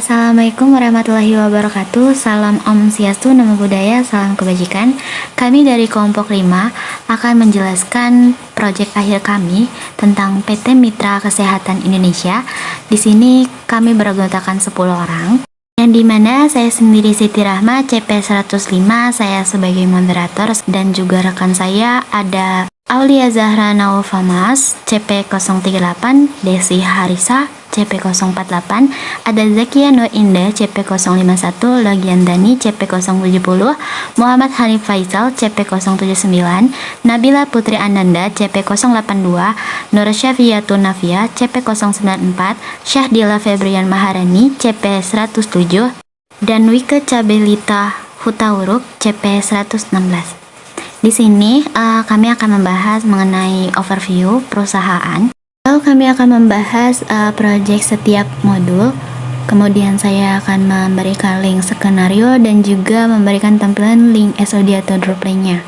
Assalamualaikum warahmatullahi wabarakatuh. Salam Om Swastiastu, Namo Buddhaya, salam kebajikan. Kami dari kelompok 5 akan menjelaskan proyek akhir kami tentang PT Mitra Kesehatan Indonesia. Di sini kami beranggotakan 10 orang. Yang dimana saya sendiri Siti Rahma, CP 105, saya sebagai moderator, dan juga rekan saya ada Aulia Zahra Naufamas, CP 038, Desi Harisa, CP 048, ada Zakia Nur Indah, CP 051, Logiandani, CP 070, Muhammad Hanif Faisal, CP 079, Nabila Putri Ananda, CP 082, Nur Syafiyatun Nafia, CP 094, Syahdila Febrian Maharani, CP 107, dan Wike Cabelita Hutauruk, CP 116. Di sini kami akan membahas mengenai overview perusahaan. Lalu kami akan membahas proyek setiap modul. Kemudian saya akan memberikan link skenario dan juga memberikan tampilan link SOD atau drop linknya.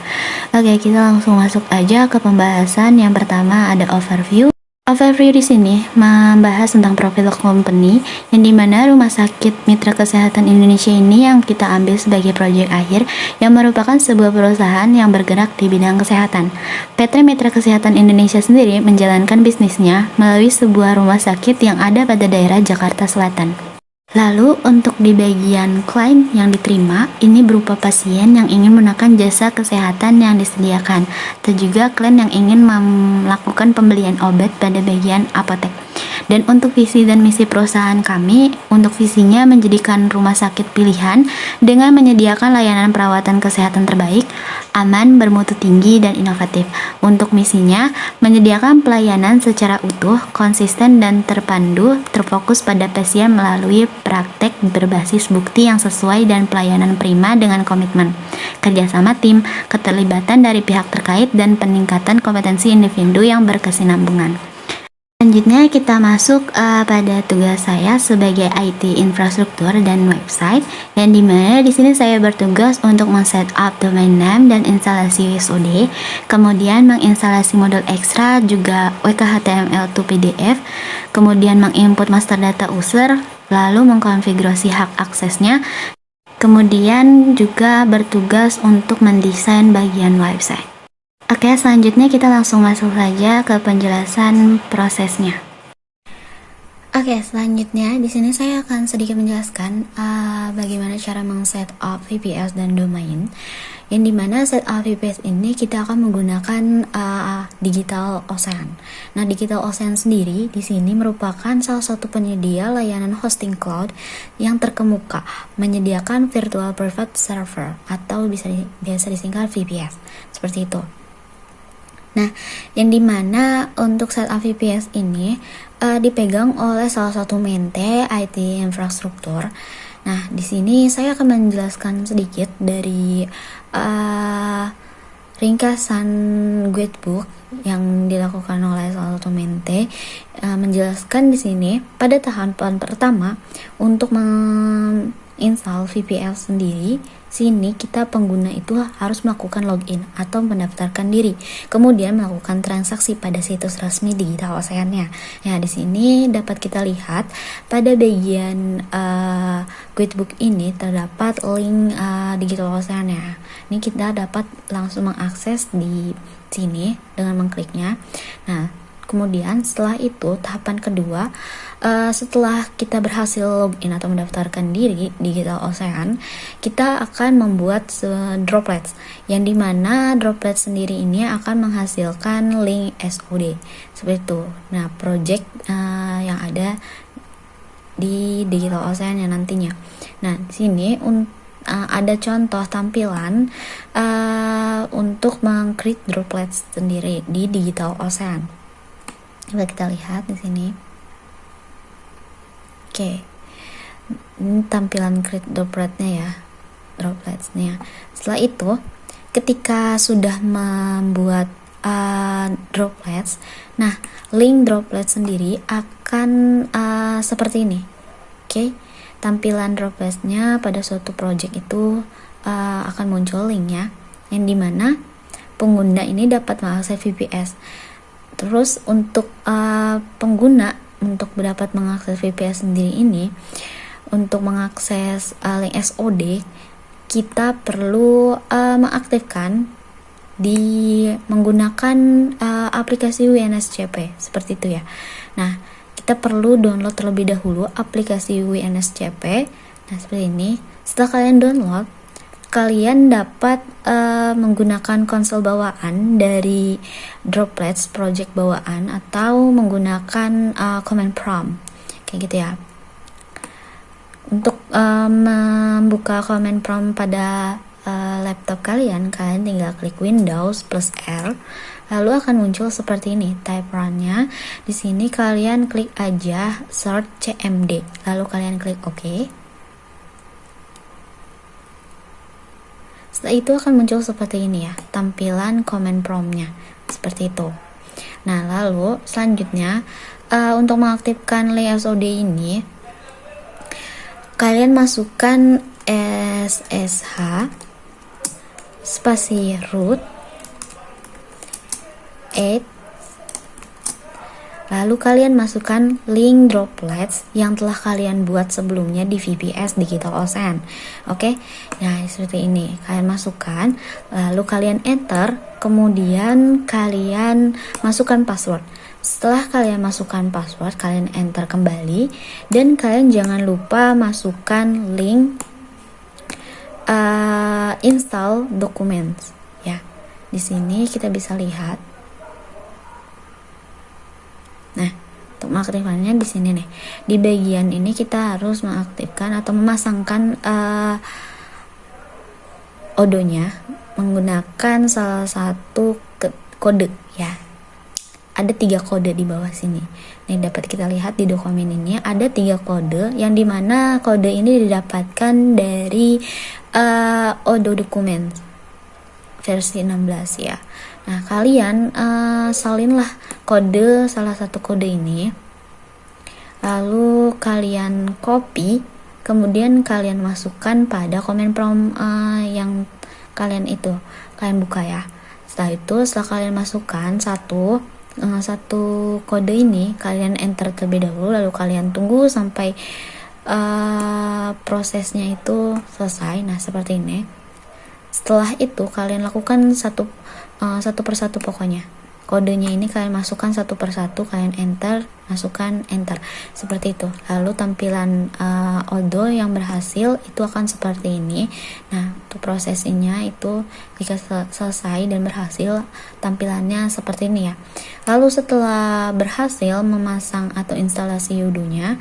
Oke, kita langsung masuk aja ke pembahasan. Yang pertama ada overview. Overview di sini membahas tentang profil company, yang dimana Rumah Sakit Mitra Kesehatan Indonesia ini yang kita ambil sebagai proyek akhir, yang merupakan sebuah perusahaan yang bergerak di bidang kesehatan. PT Mitra Kesehatan Indonesia sendiri menjalankan bisnisnya melalui sebuah rumah sakit yang ada pada daerah Jakarta Selatan. Lalu untuk di bagian klaim yang diterima, ini berupa pasien yang ingin menggunakan jasa kesehatan yang disediakan, dan juga klien yang ingin melakukan pembelian obat pada bagian apotek. Dan untuk visi dan misi perusahaan kami, untuk visinya menjadikan rumah sakit pilihan dengan menyediakan layanan perawatan kesehatan terbaik, aman, bermutu tinggi, dan inovatif. Untuk misinya, menyediakan pelayanan secara utuh, konsisten, dan terpandu, terfokus pada pasien melalui praktek berbasis bukti yang sesuai dan pelayanan prima dengan komitmen, kerjasama tim, keterlibatan dari pihak terkait, dan peningkatan kompetensi individu yang berkesinambungan. Selanjutnya kita masuk pada tugas saya sebagai IT infrastruktur dan website, yang dimana di sini saya bertugas untuk men-setup domain name dan instalasi SOD, kemudian menginstalasi modul ekstra juga WKHTML to PDF, kemudian menginput master data user, lalu mengkonfigurasi hak aksesnya, kemudian juga bertugas untuk mendesain bagian website. Oke, selanjutnya kita langsung masuk saja ke penjelasan prosesnya. Oke, selanjutnya di sini saya akan sedikit menjelaskan bagaimana cara meng-setup VPS dan domain. Yang dimana setup VPS ini kita akan menggunakan Digital Ocean. Nah, Digital Ocean sendiri di sini merupakan salah satu penyedia layanan hosting cloud yang terkemuka, menyediakan virtual private server atau biasa disingkat VPS. Seperti itu. Nah, yang dimana untuk setup VPS ini dipegang oleh salah satu mente IT infrastruktur. Nah, di sini saya akan menjelaskan sedikit dari ringkasan guidebook yang dilakukan oleh salah satu mente, menjelaskan di sini pada tahapan pertama untuk menginstal VPS sendiri. Sini kita pengguna itu harus melakukan login atau mendaftarkan diri, kemudian melakukan transaksi pada situs resmi Digital Ocean-nya. Ya, di sini dapat kita lihat pada bagian guidebook ini terdapat link Digital Ocean-nya. Ini kita dapat langsung mengakses di sini dengan mengkliknya. Nah, kemudian setelah itu tahapan kedua, setelah kita berhasil login atau mendaftarkan diri di Digital Ocean, kita akan membuat droplets, yang dimana droplets sendiri ini akan menghasilkan link SOD seperti itu. Nah, project yang ada di Digital Ocean yang nantinya. Nah, di sini ada contoh tampilan untuk meng-create droplets sendiri di Digital Ocean. Coba kita lihat di sini. Oke, ini tampilan create dropletsnya. Setelah itu, ketika sudah membuat droplets, nah link droplets sendiri akan seperti ini. Oke, tampilan dropletsnya pada suatu project itu akan muncul linknya, yang dimana pengguna ini dapat mengakses VPS. Terus untuk pengguna untuk dapat mengakses VPS sendiri ini, untuk mengakses link SOD, kita perlu mengaktifkan menggunakan aplikasi WNSCP seperti itu ya. Nah, kita perlu download terlebih dahulu aplikasi WNSCP. Nah, seperti ini. Setelah kalian download, kalian dapat menggunakan konsol bawaan dari Droplets project bawaan atau menggunakan command prompt kayak gitu ya. Untuk membuka command prompt pada laptop kalian tinggal klik Windows plus R, lalu akan muncul seperti ini type run-nya. Di sini kalian klik aja search cmd, lalu kalian klik OK. Setelah itu akan muncul seperti ini ya, tampilan command prompt-nya seperti itu. Nah, lalu selanjutnya untuk mengaktifkan link SOD ini, kalian masukkan SSH spasi root 8, lalu kalian masukkan link Droplets yang telah kalian buat sebelumnya di VPS Digital Ocean. Oke, nah seperti ini kalian masukkan, lalu kalian enter, kemudian kalian masukkan password. Setelah kalian masukkan password, kalian enter kembali, dan kalian jangan lupa masukkan link install documents ya. Di sini kita bisa lihat. Nah, untuk mengaktifkannya di sini nih. Di bagian ini kita harus mengaktifkan atau memasangkan odonya menggunakan salah satu kode ya. Ada 3 kode di bawah sini. Nih, dapat kita lihat di dokumen ini ada 3 kode, yang dimana kode ini didapatkan dari Odo dokumen versi 16 ya. Nah, kalian salinlah salah satu kode ini, lalu kalian copy, kemudian kalian masukkan pada command prompt yang kalian buka ya. Setelah kalian masukkan satu kode ini, kalian enter terlebih dahulu, lalu kalian tunggu sampai prosesnya itu selesai. Nah, seperti ini. Setelah itu kalian lakukan satu persatu pokoknya. Kodenya ini kalian masukkan satu persatu, kalian enter, masukkan enter, seperti itu. Lalu tampilan Odo yang berhasil itu akan seperti ini. Nah, untuk prosesnya itu jika selesai dan berhasil, tampilannya seperti ini ya. Lalu setelah berhasil memasang atau instalasi Udo-nya,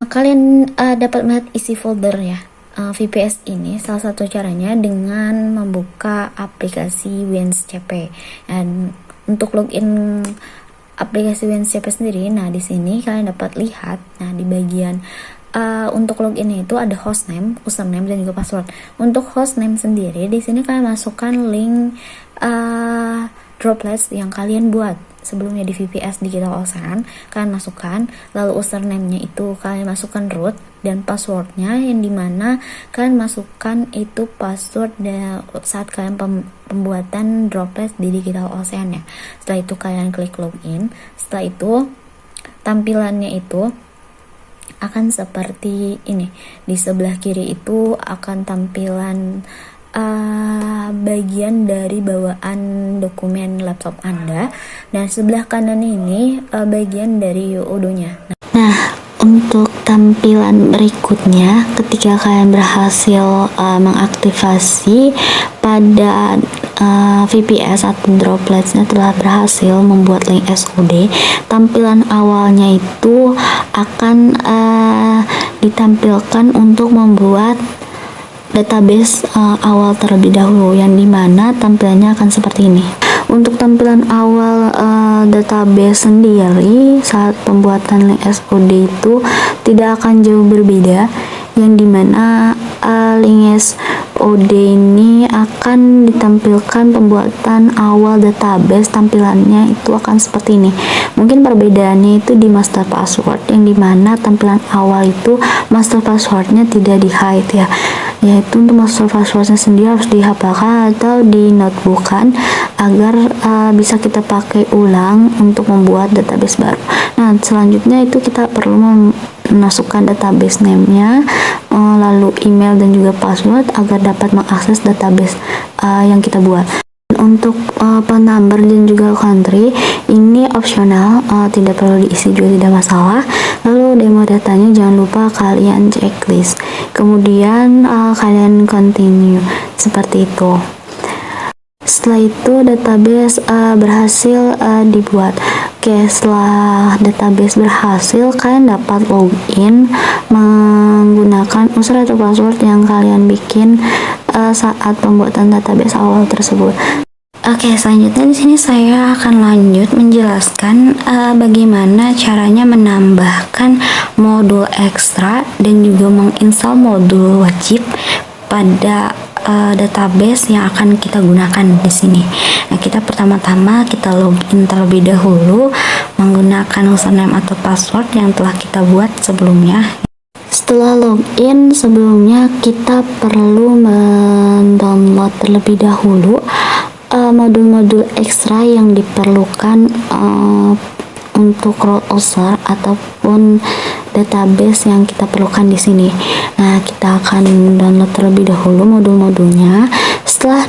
kalian dapat melihat isi folder ya. VPS ini salah satu caranya dengan membuka aplikasi WNSCP. Dan untuk login aplikasi WNSCP sendiri, nah di sini kalian dapat lihat, nah di bagian untuk login itu ada hostname, username, dan juga password. Untuk hostname sendiri, di sini kalian masukkan link Droplets yang kalian buat sebelumnya di VPS Digital Ocean, kalian masukkan. Lalu username-nya itu kalian masukkan root, dan passwordnya yang dimana kalian masukkan itu password saat kalian pembuatan Droplets di Digital Ocean ya. Setelah itu kalian klik login. Setelah itu tampilannya itu akan seperti ini. Di sebelah kiri itu akan tampilan bagian dari bawaan dokumen laptop Anda, dan sebelah kanan ini bagian dari Udo-nya. Nah, untuk tampilan berikutnya, ketika kalian berhasil mengaktifasi pada VPS atau Droplets-nya telah berhasil membuat link SOD, tampilan awalnya itu akan ditampilkan untuk membuat database awal terlebih dahulu, yang dimana tampilannya akan seperti ini. Untuk tampilan awal database sendiri saat pembuatan link SOD itu tidak akan jauh berbeda, yang dimana link SOD ini akan ditampilkan pembuatan awal database, tampilannya itu akan seperti ini. Mungkin perbedaannya itu di master password, yang dimana tampilan awal itu master passwordnya tidak di hide ya, yaitu untuk master passwordnya sendiri harus dihafalkan atau di notebookkan agar bisa kita pakai ulang untuk membuat database baru. Nah, selanjutnya itu kita perlu masukkan database name-nya, lalu email dan juga password agar dapat mengakses database yang kita buat. Untuk phone number dan juga country ini opsional, tidak perlu diisi juga tidak masalah. Lalu demo datanya jangan lupa kalian checklist, kemudian kalian continue seperti itu. Setelah itu database berhasil dibuat. Oke, setelah database berhasil, kalian dapat login menggunakan user atau password yang kalian bikin saat pembuatan database awal tersebut. Oke, selanjutnya di sini saya akan lanjut menjelaskan bagaimana caranya menambahkan modul ekstra dan juga menginstal modul wajib pada database yang akan kita gunakan di sini. Nah, kita pertama-tama kita login terlebih dahulu menggunakan username atau password yang telah kita buat sebelumnya. Setelah login, sebelumnya kita perlu mendownload terlebih dahulu modul-modul ekstra yang diperlukan untuk browser ataupun database yang kita perlukan di sini. Nah, kita akan download terlebih dahulu modul-modulnya. Setelah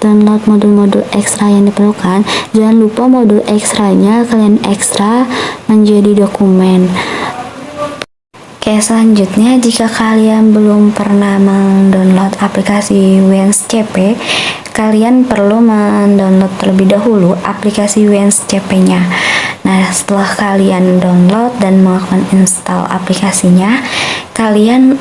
download modul-modul ekstra yang diperlukan, jangan lupa modul ekstranya kalian ekstra menjadi dokumen. Oke, selanjutnya jika kalian belum pernah mendownload aplikasi WNSCP, kalian perlu mendownload terlebih dahulu aplikasi WNSCP-nya. Nah, setelah kalian download dan melakukan install aplikasinya, kalian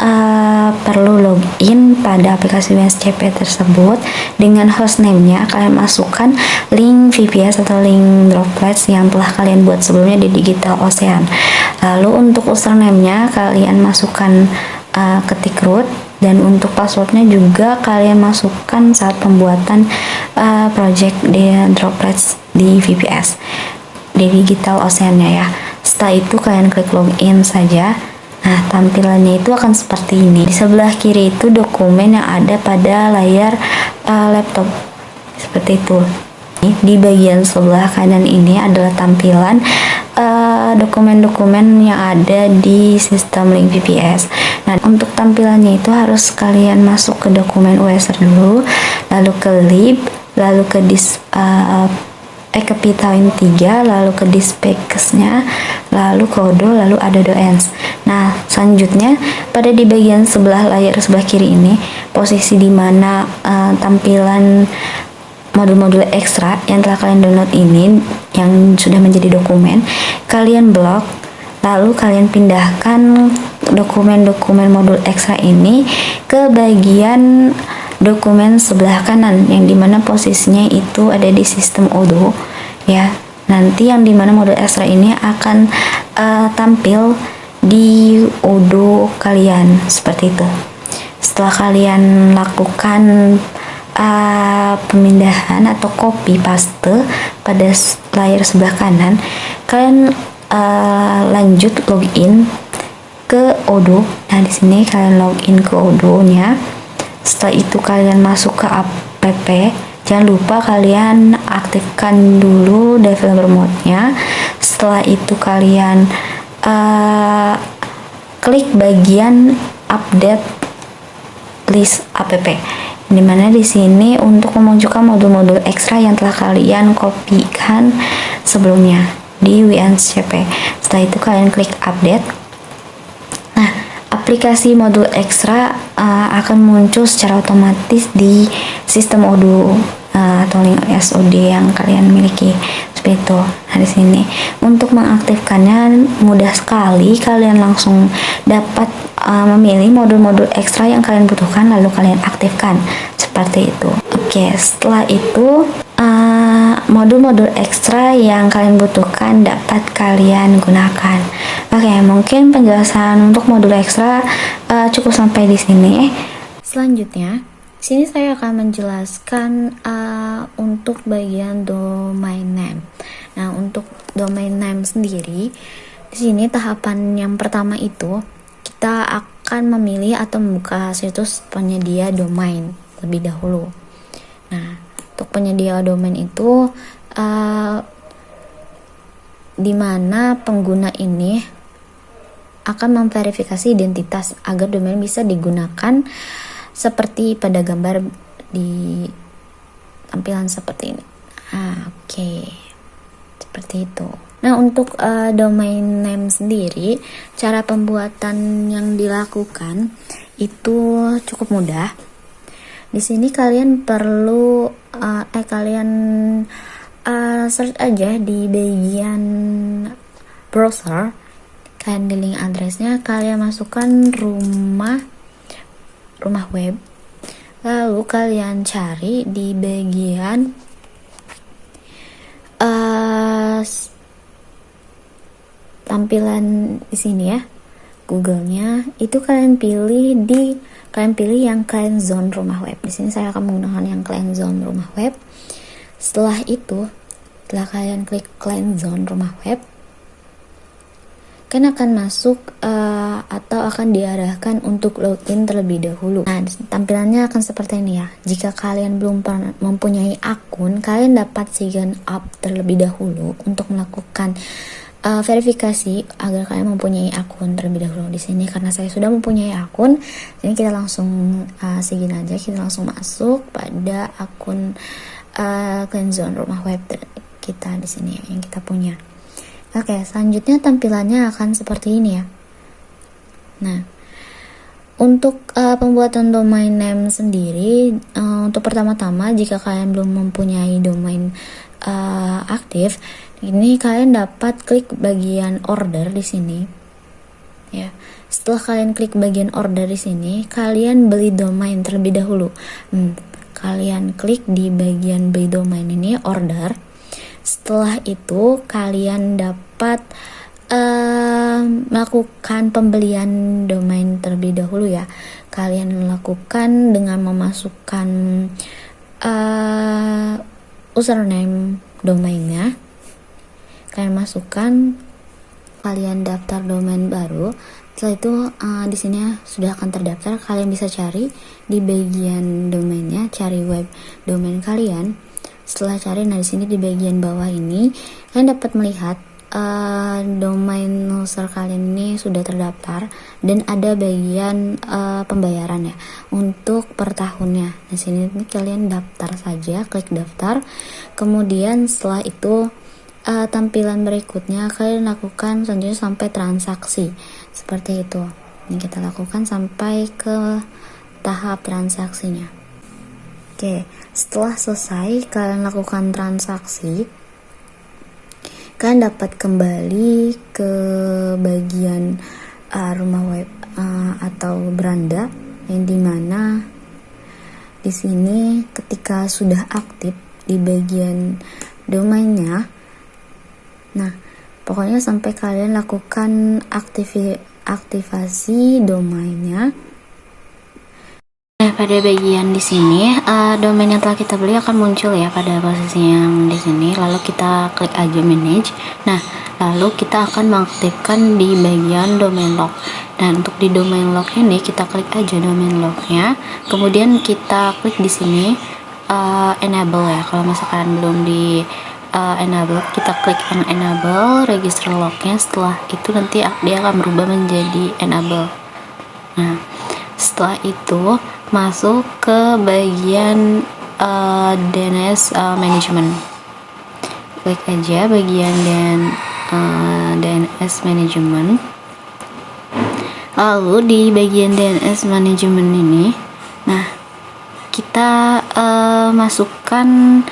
perlu login pada aplikasi WNSCP tersebut dengan hostname-nya. Kalian masukkan link VPS atau link Droplets yang telah kalian buat sebelumnya di Digital Ocean. Lalu untuk username-nya kalian masukkan ketik root, dan untuk passwordnya juga kalian masukkan saat pembuatan project di Droplets di VPS di Digital Ocean-nya ya. Setelah itu kalian klik login saja. Nah, tampilannya itu akan seperti ini. Di sebelah kiri itu dokumen yang ada pada layar laptop seperti itu. Di bagian sebelah kanan ini adalah tampilan dokumen-dokumen yang ada di sistem link VPS. Nah, untuk tampilannya itu harus kalian masuk ke dokumen USR dulu, lalu ke lib, lalu ke ke Python 3, lalu ke dispatch-nya, lalu kodo, lalu ada doens. Nah, selanjutnya pada di bagian sebelah layar sebelah kiri ini, posisi di mana tampilan modul-modul ekstra yang telah kalian download ini yang sudah menjadi dokumen, kalian blok, lalu kalian pindahkan dokumen-dokumen modul ekstra ini ke bagian dokumen sebelah kanan yang dimana posisinya itu ada di sistem Odoo ya. Nanti yang dimana modul ekstra ini akan tampil di Odoo kalian seperti itu. Setelah kalian lakukan pemindahan atau copy paste pada layar sebelah kanan, kalian lanjut login ke Odoo. Nah, di sini kalian login ke Odoo-nya. Setelah itu kalian masuk ke app. Jangan lupa kalian aktifkan dulu developer mode-nya. Setelah itu kalian klik bagian update list app, dimana di sini untuk memunculkan modul-modul ekstra yang telah kalian kopikan sebelumnya di WNSCP. Setelah itu kalian klik update. Nah, aplikasi modul ekstra akan muncul secara otomatis di sistem Odoo atau link SOD yang kalian miliki seperti itu. Nah, di sini untuk mengaktifkannya mudah sekali, kalian langsung dapat memilih modul-modul ekstra yang kalian butuhkan lalu kalian aktifkan seperti itu. Oke, setelah itu modul-modul ekstra yang kalian butuhkan dapat kalian gunakan. Oke, mungkin penjelasan untuk modul ekstra cukup sampai di sini. Selanjutnya, sini saya akan menjelaskan untuk bagian domain name. Nah, untuk domain name sendiri, di sini tahapan yang pertama itu kita akan memilih atau membuka situs penyedia domain lebih dahulu. Nah, untuk penyedia domain itu di mana pengguna ini akan memverifikasi identitas agar domain bisa digunakan seperti pada gambar di tampilan seperti ini. Oke. Seperti itu. Nah, untuk domain name sendiri, cara pembuatan yang dilakukan itu cukup mudah. Di sini kalian perlu kalian search aja di bagian browser. Kalian di link addressnya kalian masukkan rumah web. Lalu kalian cari di bagian tampilan di sini ya, Google-nya itu kalian pilih yang client zone rumah web. Di sini saya akan menggunakan yang client zone rumah web. Setelah kalian klik client zone rumah web, kalian akan masuk atau akan diarahkan untuk login terlebih dahulu. Nah, tampilannya akan seperti ini ya. Jika kalian belum mempunyai akun, kalian dapat sign up terlebih dahulu untuk melakukan verifikasi agar kalian mempunyai akun terlebih dahulu. Di sini karena saya sudah mempunyai akun, ini kita langsung sign aja. Kita langsung masuk pada akun client zone rumah web kita di sini yang kita punya. Oke, selanjutnya tampilannya akan seperti ini ya. Nah, untuk pembuatan domain name sendiri, untuk pertama-tama jika kalian belum mempunyai domain aktif, ini kalian dapat klik bagian order di sini. Ya, setelah kalian klik bagian order di sini, kalian beli domain terlebih dahulu. Kalian klik di bagian beli domain ini, order. Setelah itu kalian dapat melakukan pembelian domain terlebih dahulu ya. Kalian lakukan dengan memasukkan username domainnya. Kalian masukkan, kalian daftar domain baru. Setelah itu di sini sudah akan terdaftar. Kalian bisa cari di bagian domainnya, cari web domain kalian. Setelah cari, nah di sini di bagian bawah ini kalian dapat melihat domain user kalian ini sudah terdaftar dan ada bagian pembayaran ya untuk per tahunnya. Di sini kalian daftar saja, klik daftar. Kemudian setelah itu tampilan berikutnya kalian lakukan selanjutnya sampai transaksi seperti itu. Ini kita lakukan sampai ke tahap transaksinya. Oke, setelah selesai kalian lakukan transaksi, kalian dapat kembali ke bagian rumah web atau beranda yang dimana di sini ketika sudah aktif di bagian domainnya. Nah, pokoknya sampai kalian lakukan aktivasi domainnya. Nah, pada bagian di sini domain yang telah kita beli akan muncul ya pada posisi yang di sini. Lalu kita klik aja manage. Nah, lalu kita akan mengaktifkan di bagian domain log. Dan untuk di domain log ini kita klik aja domain lognya. Kemudian kita klik di sini enable ya. Kalau misalkan belum di enable, kita klik yang enable register lognya. Setelah itu nanti dia akan berubah menjadi enable. Nah, setelah itu masuk ke bagian DNS management. Klik aja bagian DNS management. Lalu di bagian DNS management ini, nah kita masukkan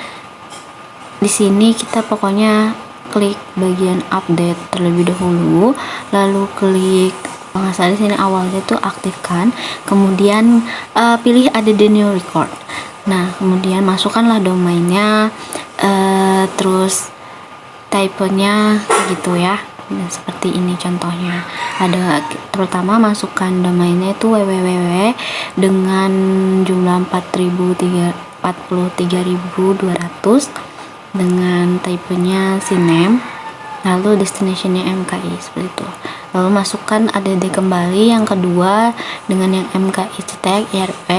di sini, kita pokoknya klik bagian update terlebih dahulu, lalu klik nggak salah di sini awalnya tuh aktifkan, kemudian pilih ada the new record. Nah, kemudian masukkanlah domainnya, terus typenya gitu ya. Nah, seperti ini contohnya. Ada terutama masukkan domainnya itu www dengan jumlah 43.200 dengan typenya CNAME, lalu destinationnya MKI seperti itu. Lalu masukkan add kembali yang kedua dengan yang MKI tag IRP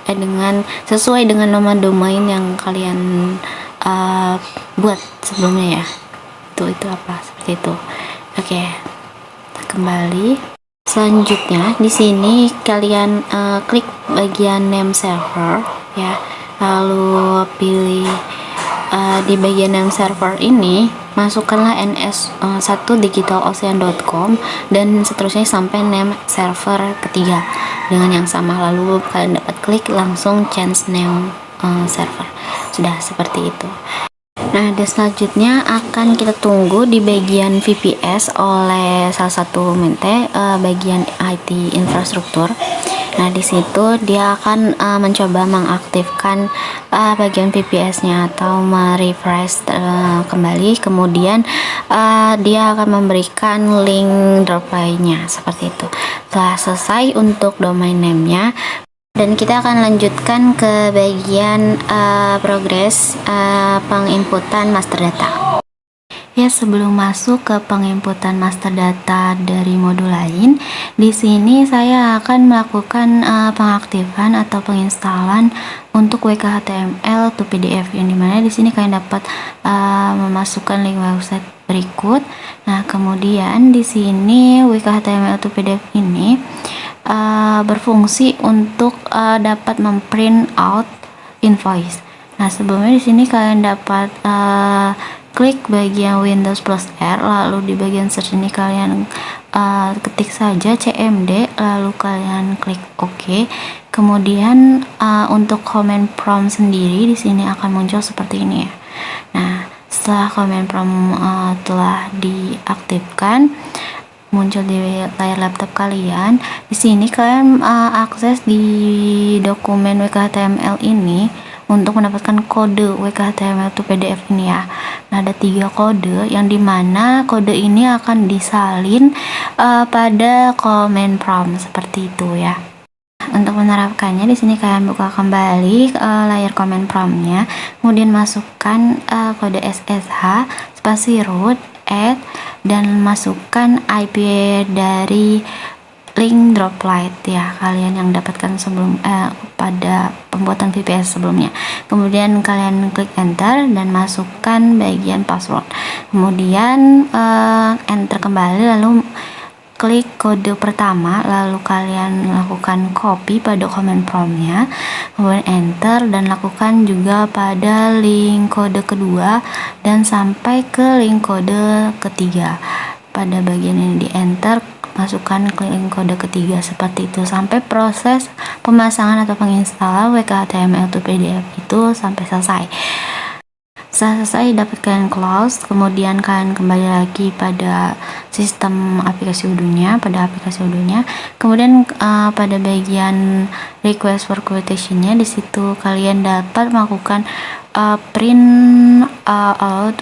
dengan sesuai dengan nama domain yang kalian buat sebelumnya ya. Itu apa seperti itu. Oke. kembali. Selanjutnya di sini kalian klik bagian name server ya, lalu pilih di bagian name server ini masukkanlah ns1digitalocean.com dan seterusnya sampai name server ketiga dengan yang sama, lalu kalian dapat klik langsung change name server. Sudah seperti itu. Nah, dan selanjutnya akan kita tunggu di bagian VPS oleh salah satu mente bagian IT infrastruktur. Nah, di situ dia akan mencoba mengaktifkan bagian VPS-nya atau merefresh kembali. Kemudian dia akan memberikan link droplet-nya seperti itu. Setelah selesai untuk domain name-nya, dan kita akan lanjutkan ke bagian progres penginputan master data. Ya, sebelum masuk ke penginputan master data dari modul lain, di sini saya akan melakukan pengaktifan atau penginstalan untuk WKHTML to PDF, yang dimana di sini kalian dapat memasukkan link website berikut. Nah, kemudian di sini WKHTML to PDF ini berfungsi untuk dapat memprint out invoice. Nah, sebelumnya di sini kalian dapat klik bagian Windows plus R, lalu di bagian search ini kalian ketik saja CMD, lalu kalian klik OK. Kemudian untuk command prompt sendiri di sini akan muncul seperti ini ya. Nah, setelah command prompt telah diaktifkan, muncul di layar laptop kalian. Di sini kalian akses di dokumen WKHTML ini untuk mendapatkan kode WKHTML to PDF ini ya. Nah, ada 3 kode yang dimana kode ini akan disalin pada command prompt seperti itu ya. Untuk menerapkannya di sini kalian buka kembali layar command prompt-nya, kemudian masukkan kode SSH spasi root add dan masukkan IP dari link droplet ya kalian yang dapatkan sebelum pada pembuatan VPS sebelumnya. Kemudian kalian klik enter dan masukkan bagian password, kemudian enter kembali, lalu klik kode pertama, lalu kalian lakukan copy pada command prompt-nya, kemudian enter dan lakukan juga pada link kode kedua dan sampai ke link kode ketiga. Pada bagian ini di enter, masukkan ke link kode ketiga seperti itu sampai proses pemasangan atau penginstalan WKHTML to PDF itu sampai selesai. Setelah selesai dapat kalian close, kemudian kalian kembali lagi pada sistem aplikasi Odoo-nya, kemudian pada bagian request for quotation-nya di situ kalian dapat melakukan print out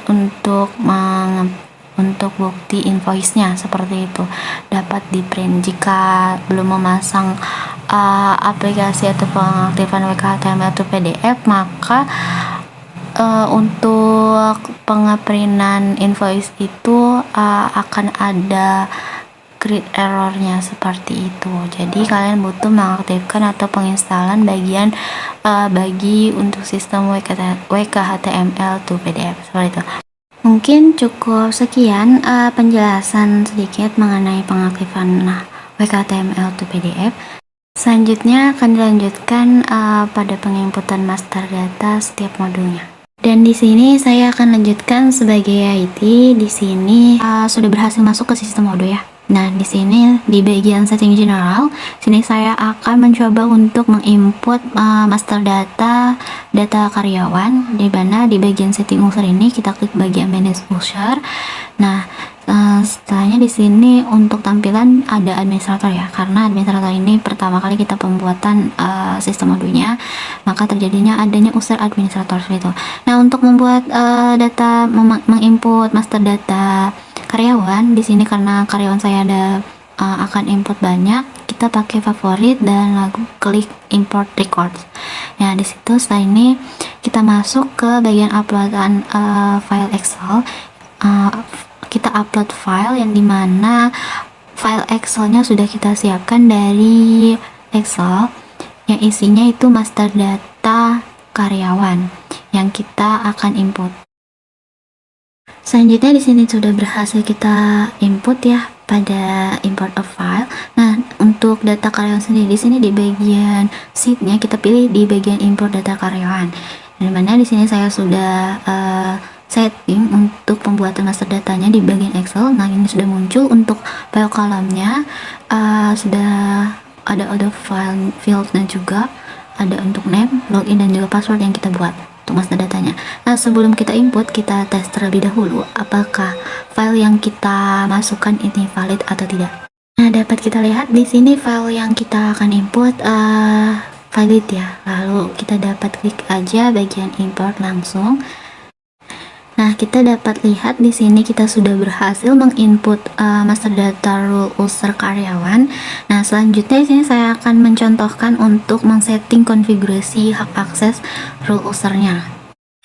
untuk bukti invoice-nya seperti itu, dapat di print. Jika belum memasang aplikasi atau pengaktifan WKHTML to PDF, maka untuk pengeprintan invoice itu akan ada create errornya seperti itu. Jadi kalian butuh mengaktifkan atau penginstalan bagian bagi untuk sistem WKHTML to PDF seperti itu. Mungkin cukup sekian penjelasan sedikit mengenai pengaktifan WKHTML to PDF. Selanjutnya akan dilanjutkan pada penginputan master data setiap modulnya. Dan di sini saya akan lanjutkan sebagai IT. Di sini sudah berhasil masuk ke sistem Odoo ya. Nah, di sini di bagian setting general, sini saya akan mencoba untuk menginput master data karyawan, di mana di bagian setting user ini kita klik bagian manage user. Nah, setelahnya di sini untuk tampilan ada administrator ya, karena administrator ini pertama kali kita pembuatan sistem Odoo-nya, maka terjadinya adanya user administrator itu. Nah, untuk membuat data menginput master data karyawan di sini, karena karyawan saya ada akan input banyak, kita pakai favorit dan lalu klik import records. Nah, di situ setelah ini kita masuk ke bagian uploadan file Excel. Kita upload file yang dimana file Excelnya sudah kita siapkan dari Excel yang isinya itu master data karyawan yang kita akan input. Selanjutnya di sini sudah berhasil kita input ya pada import a file. Nah, untuk data karyawan sendiri di sini di bagian sheet-nya kita pilih di bagian import data karyawan. Dimana di sini saya sudah setting untuk pembuatan master datanya di bagian Excel. Nah, ini sudah muncul untuk file kolomnya, sudah ada file field-nya juga, ada untuk name, login, dan juga password yang kita buat untuk master datanya. Nah, sebelum kita input, kita tes terlebih dahulu apakah file yang kita masukkan ini valid atau tidak. Nah, dapat kita lihat di sini file yang kita akan input valid ya. Lalu kita dapat klik aja bagian import langsung. Nah, kita dapat lihat di sini kita sudah berhasil menginput master data role user karyawan. Nah, selanjutnya di sini saya akan mencontohkan untuk men-setting konfigurasi hak akses role usernya.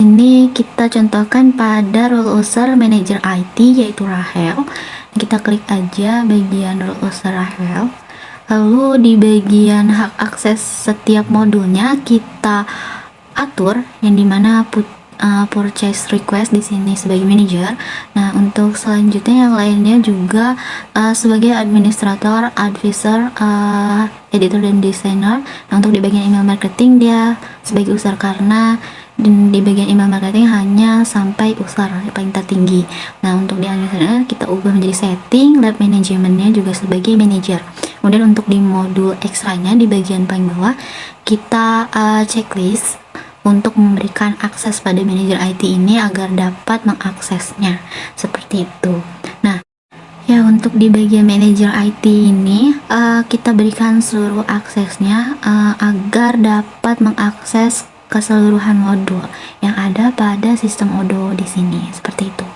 Ini kita contohkan pada role user manager IT yaitu Rahel. Kita klik aja bagian role user Rahel. Lalu di bagian hak akses setiap modulnya kita atur yang dimana purchase request di sini sebagai manager. Nah, untuk selanjutnya yang lainnya juga sebagai administrator, advisor, editor, dan designer. Nah, untuk di bagian email marketing dia sebagai user karena di bagian email marketing hanya sampai user yang paling tertinggi. Nah, untuk di administrator kita ubah menjadi setting, lab manajemennya juga sebagai manager. Kemudian untuk di modul ekstranya di bagian paling bawah kita checklist untuk memberikan akses pada manajer IT ini agar dapat mengaksesnya seperti itu. Nah, ya untuk di bagian manajer IT ini kita berikan seluruh aksesnya agar dapat mengakses keseluruhan modul yang ada pada sistem Odoo di sini seperti itu.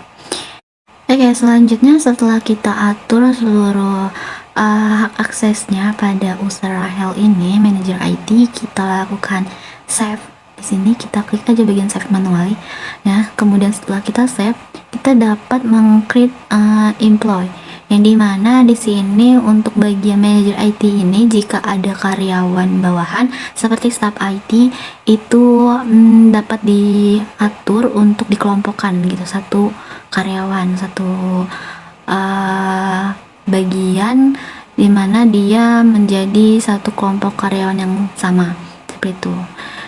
Oke, selanjutnya setelah kita atur seluruh hak aksesnya pada user Rahel ini, manajer IT, kita lakukan save. Di sini kita klik aja bagian save manually ya. Kemudian setelah kita save, kita dapat meng-create employee yang dimana di sini untuk bagian manager IT ini jika ada karyawan bawahan seperti staff IT itu dapat diatur untuk dikelompokkan gitu, satu karyawan satu bagian dimana dia menjadi satu kelompok karyawan yang sama seperti itu.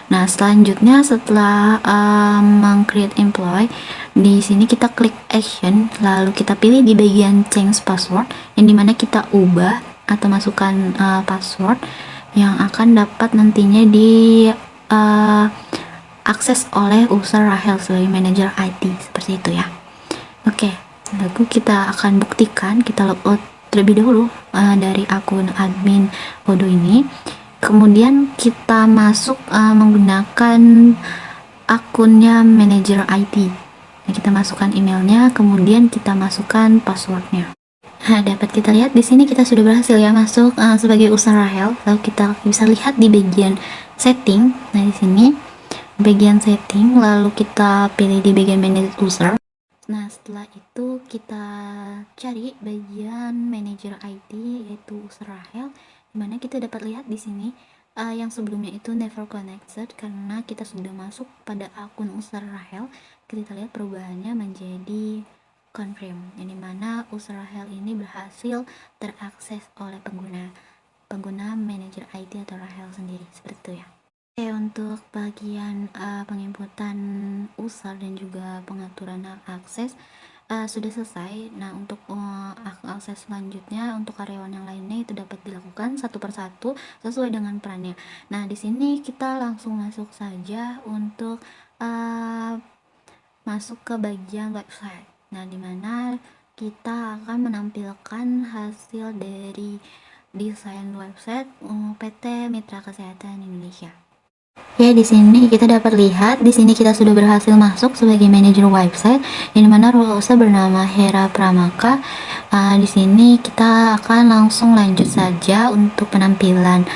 Nah, selanjutnya setelah meng-create employee, di sini kita klik action, lalu kita pilih di bagian change password, yang dimana kita ubah atau masukkan password yang akan dapat nantinya di akses oleh user Rahel sebagai manager IT seperti itu ya. Oke, lalu kita akan buktikan, kita logout terlebih dahulu dari akun admin Odoo ini. Kemudian kita masuk menggunakan akunnya manajer IT. Nah, kita masukkan emailnya, kemudian kita masukkan passwordnya. Nah, dapat kita lihat di sini kita sudah berhasil ya masuk sebagai user Rahel. Lalu kita bisa lihat di bagian setting. Nah, di sini bagian setting, lalu kita pilih di bagian manage user. Nah, setelah itu kita cari bagian manajer IT yaitu user Rahel, dimana kita dapat lihat di sini yang sebelumnya itu never connected karena kita sudah masuk pada akun user Rahel. Kita lihat perubahannya menjadi confirm, yang dimana user Rahel ini berhasil terakses oleh pengguna manajer IT atau Rahel sendiri seperti itu ya. Oke, untuk bagian penginputan user dan juga pengaturan hak akses sudah selesai. Nah, untuk hak akses selanjutnya untuk karyawan yang lainnya itu dapat dilakukan satu persatu sesuai dengan perannya. Nah, di sini kita langsung masuk saja untuk masuk ke bagian website. Nah, dimana kita akan menampilkan hasil dari desain website PT Mitra Kesehatan Indonesia. Ya, di sini kita dapat lihat di sini kita sudah berhasil masuk sebagai manajer website yang dimana role user bernama Hera Pramaka. Di sini kita akan langsung lanjut saja untuk penampilan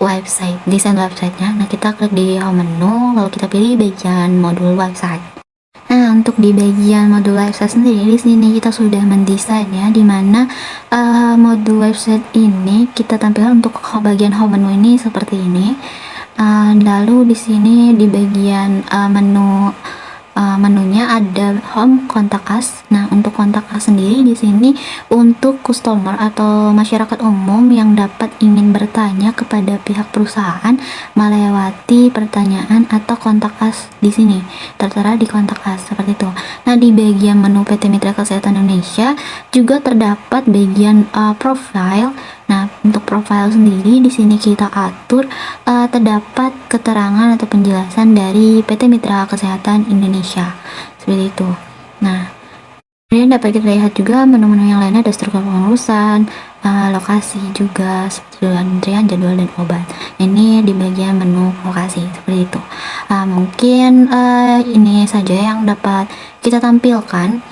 website, desain websitenya. Nah, kita klik di home menu, lalu kita pilih bagian modul website. Nah, untuk di bagian modul website sendiri di sini kita sudah mendesain ya, dimana modul website ini kita tampilkan untuk bagian home menu ini seperti ini. Lalu di sini di bagian menu menunya ada home, kontak us. Nah, untuk kontak us sendiri di sini untuk customer atau masyarakat umum yang dapat ingin bertanya kepada pihak perusahaan melewati pertanyaan atau kontak us di sini. Tertera di kontak us seperti itu. Nah, di bagian menu PT Mitra Kesehatan Indonesia juga terdapat bagian profile. Nah, untuk profile sendiri di sini kita atur terdapat keterangan atau penjelasan dari PT Mitra Kesehatan Indonesia. Seperti itu. Nah, kemudian dapat kita lihat juga menu-menu yang lainnya, ada struktur pengurusan, lokasi juga, jadwal antrian, jadwal dan obat. Ini di bagian menu lokasi seperti itu. Mungkin ini saja yang dapat kita tampilkan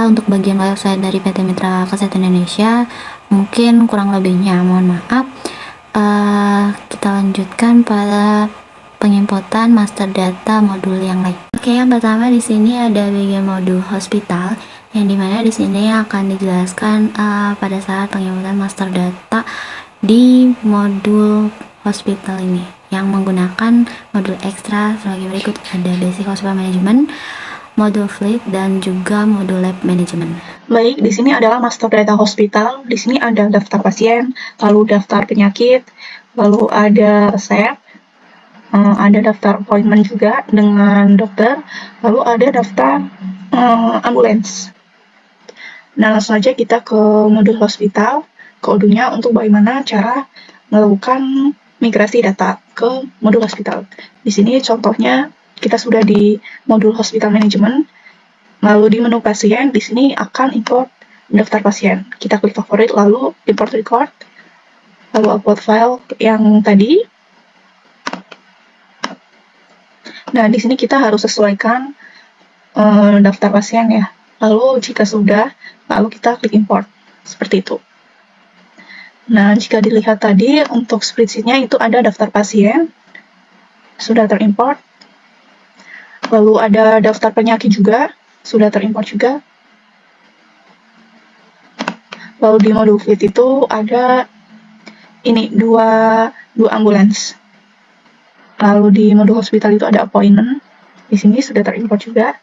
untuk bagian website dari PT Mitra Kesehatan Indonesia. Mungkin kurang lebihnya mohon maaf. Kita lanjutkan pada penginputan master data modul yang lain. Oke, yang pertama di sini ada bagian modul hospital, yang dimana di sini akan dijelaskan pada saat penginputan master data di modul hospital ini, yang menggunakan modul ekstra sebagai berikut: ada basic hospital management, modul fleet, dan juga modul lab management. Baik, di sini adalah master data hospital. Di sini ada daftar pasien, lalu daftar penyakit, lalu ada resep, ada daftar appointment juga dengan dokter, lalu ada daftar ambulans. Nah, langsung saja kita ke modul hospital, kodenya untuk bagaimana cara melakukan migrasi data ke modul hospital. Di sini contohnya kita sudah di modul hospital management, lalu di menu pasien, di sini akan import daftar pasien. Kita klik favorit, lalu import record, lalu upload file yang tadi. Nah, di sini kita harus sesuaikan daftar pasien ya. Lalu jika sudah, lalu kita klik import. Seperti itu. Nah, jika dilihat tadi, untuk spreadsheet-nya itu ada daftar pasien, sudah terimport. Lalu ada daftar penyakit juga, sudah terimport juga. Lalu di modul fleet itu ada ini dua ambulans. Lalu di modul hospital itu ada appointment. Di sini sudah terimport juga.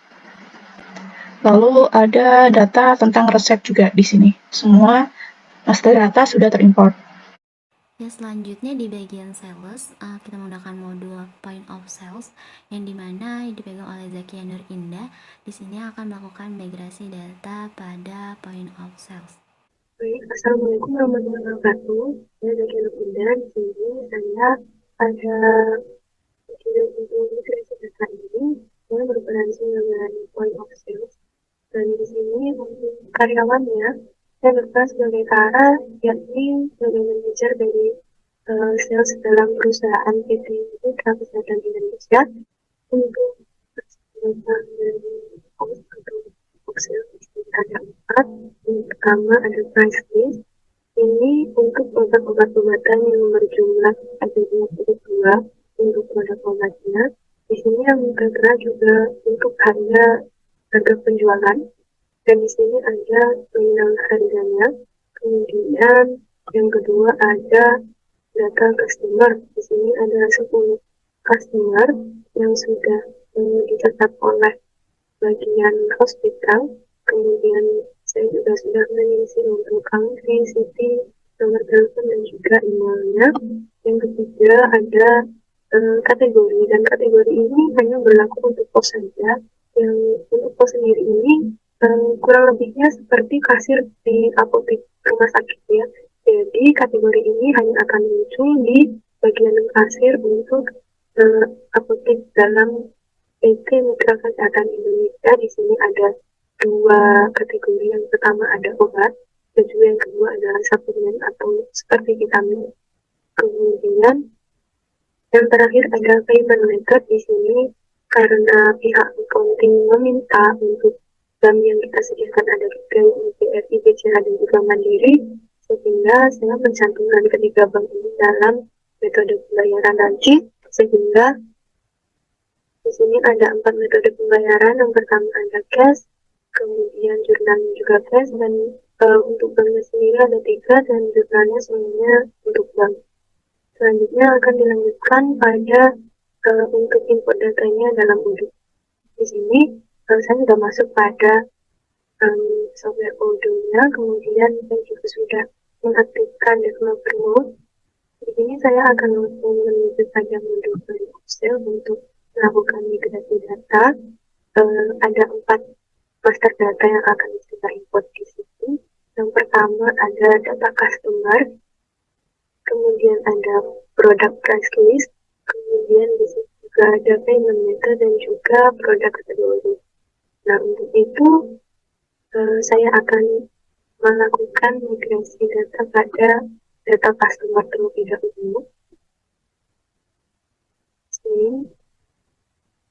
Lalu ada data tentang resep juga di sini. Semua master data sudah terimport. Ya, selanjutnya di bagian sales, kita menggunakan modul point of sales, yang dimana dipegang oleh Zakia Nur Indah. Di sini akan melakukan migrasi data pada point of sales. Baik, Assalamualaikum warahmatullahi wabarakatuh. Saya Zakia Nur Indah. Di sini saya ada untuk migrasi data ini. Saya beroperasi dengan point of sales. Dan di sini untuk karyawannya, saya berperan sebagai KA, yakni sebagai manajer dari sales dalam perusahaan PT Mitra Kesehatan Indonesia. Untuk dari sales ada 4. Yang pertama ada price list. Ini untuk obat-obatan yang berjumlah ada 22 untuk produk obatnya. Di sini yang tertera juga untuk harga penjualan, dan di sini ada nominal harganya. Kemudian yang kedua ada data customer. Di sini ada 10 customer yang sudah dicatat oleh bagian hospital. Kemudian saya juga sudah mengisi untuk country, city, nomor telepon, dan juga emailnya. Yang ketiga ada kategori, dan kategori ini hanya berlaku untuk pos saja. Yang untuk pos sendiri ini kurang lebihnya seperti kasir di apotek rumah sakit ya. Jadi kategori ini hanya akan muncul di bagian kasir untuk apotek dalam PT Mitra Kesehatan Indonesia. Di sini ada 2 kategori. Yang pertama ada obat, dan juga yang kedua adalah suplemen atau seperti vitamin. Kemudian yang terakhir ada payment method. Di sini karena pihak accounting meminta untuk bank yang kita sediakan ada BRI, BCA, dan juga Mandiri, sehingga saya mencantumkan ketiga bank ini dalam metode pembayaran nanti. Sehingga di sini ada 4 metode pembayaran. Yang pertama ada cash, kemudian jurnalnya juga cash, dan untuk banknya sendiri ada 3, dan jurnalnya semuanya untuk bank. Selanjutnya akan dilanjutkan pada untuk input datanya dalam udut. Di sini saya sudah masuk pada software Odoo-nya, kemudian saya juga sudah mengaktifkan developer mode. Di sini saya akan langsung menuju pada modul Excel untuk melakukan migrasi data. Ada 4 master data yang akan kita import di sini. Yang pertama ada data customer, kemudian ada product price list, kemudian di sini juga ada payment method dan juga product category. Nah, untuk itu saya akan melakukan migrasi data pada data customer terlebih dahulu. Sini,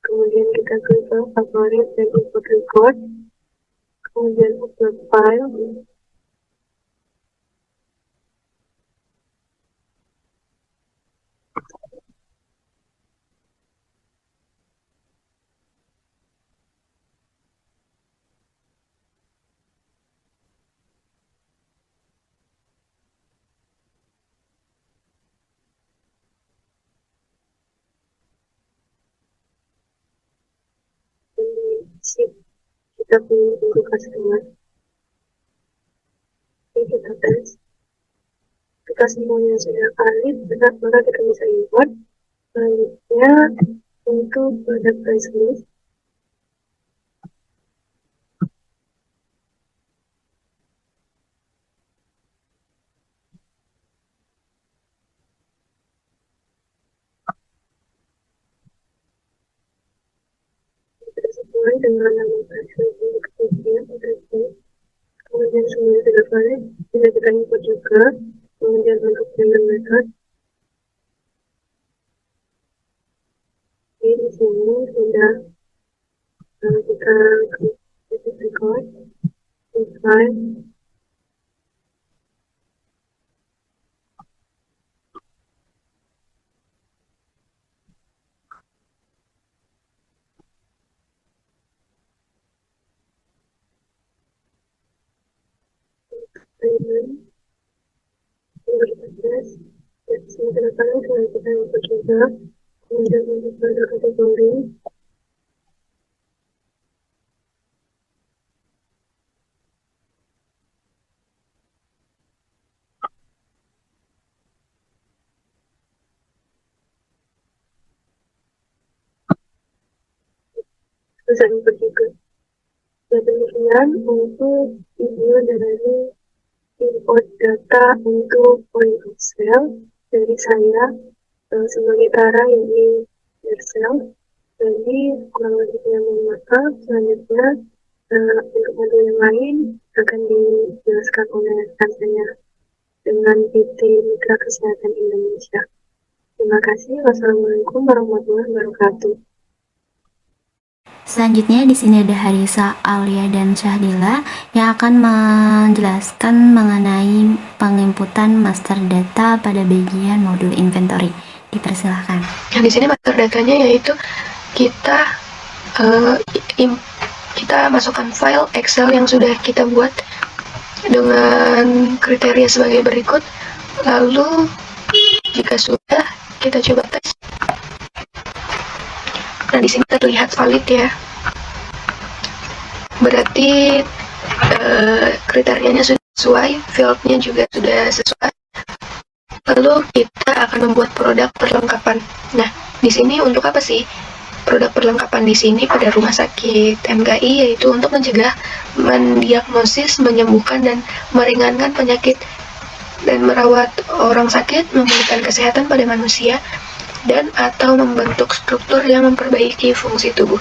kemudian kita klik ke favorit dan import record, kemudian upload file. Sip, kita pilih untuk customer. Oke, kita tes. Jika semuanya sudah valid, maka kita bisa import. Selanjutnya untuk product price list, kita sesuai dengan nama price list untuk kemudian kemudian semuanya sudah valid, bisa kita import juga. Kemudian untuk payment method, di sini sudah kita klik record, file. Payment, kita tes. Ya, sini sudah valid, kita import juga. Kemudian untuk product category, bisa import juga. Ya, demikian untuk video dari import data untuk point of sale dari saya sebagai Tara ini Excel. Jadi kurang lebihnya mohon maaf. Selanjutnya untuk modul yang lain akan dijelaskan oleh saya dengan PT Mitra Kesehatan Indonesia. Terima kasih. Wassalamualaikum warahmatullahi wabarakatuh. Selanjutnya di sini ada Harisa, Aulia, dan Syahdila yang akan menjelaskan mengenai penginputan master data pada bagian modul inventory. Dipersilahkan. Nah, di sini master datanya yaitu kita masukkan file Excel yang sudah kita buat dengan kriteria sebagai berikut. Lalu jika sudah, kita coba tes. Nah, di sini terlihat valid ya. Berarti kriterianya sudah sesuai, fieldnya juga sudah sesuai. Lalu kita akan membuat produk perlengkapan. Nah, di sini untuk apa sih? Produk perlengkapan di sini pada rumah sakit MKI yaitu untuk mencegah, mendiagnosis, menyembuhkan dan meringankan penyakit dan merawat orang sakit, memulihkan kesehatan pada manusia dan atau membentuk struktur yang memperbaiki fungsi tubuh.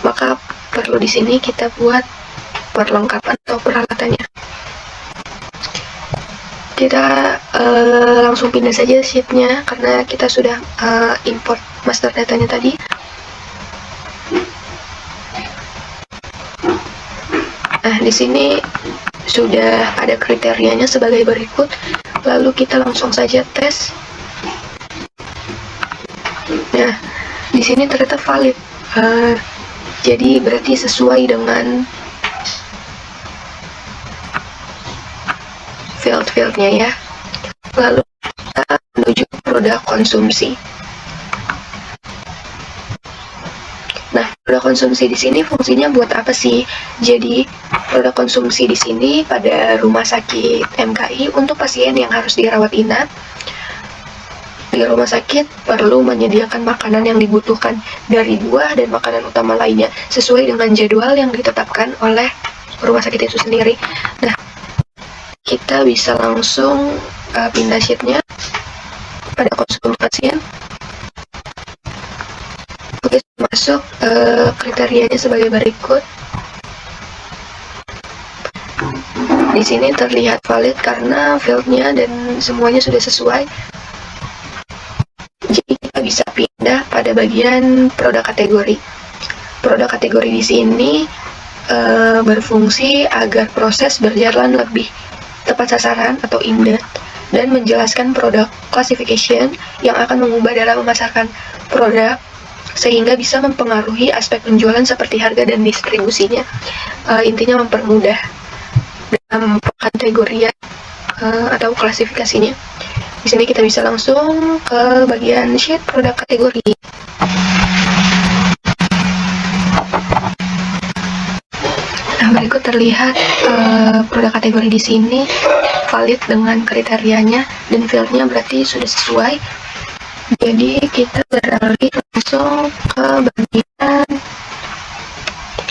Maka perlu di sini kita buat perlengkapan atau peralatannya. Kita langsung pindah saja sheet-nya karena kita sudah import master datanya tadi. Nah, di sini sudah ada kriterianya sebagai berikut. Lalu kita langsung saja tes. Nah, di sini ternyata valid. Jadi berarti sesuai dengan field-fieldnya ya. Lalu kita menuju produk konsumsi. Nah, Produk konsumsi di sini fungsinya buat apa sih? Jadi, produk konsumsi di sini pada rumah sakit MKI untuk pasien yang harus dirawat inap. Di rumah sakit perlu menyediakan makanan yang dibutuhkan dari buah dan makanan utama lainnya sesuai dengan jadwal yang ditetapkan oleh rumah sakit itu sendiri. Nah, kita bisa langsung pindah sheet-nya pada konsumsi pasien. Oke, masuk kriterianya sebagai berikut. Di sini terlihat valid karena field-nya dan semuanya sudah sesuai. Jadi kita bisa pindah pada bagian produk kategori. Produk kategori di sini berfungsi agar proses berjalan lebih tepat sasaran atau in-depth dan menjelaskan produk classification yang akan mengubah dalam memasarkan produk sehingga bisa mempengaruhi aspek penjualan seperti harga dan distribusinya. Intinya mempermudah dalam kategorian atau klasifikasinya. Di sini kita bisa langsung ke bagian sheet produk kategori. Nah, berikut terlihat produk kategori di sini valid dengan kriterianya dan fieldnya berarti sudah sesuai. Jadi kita beralih langsung ke bagian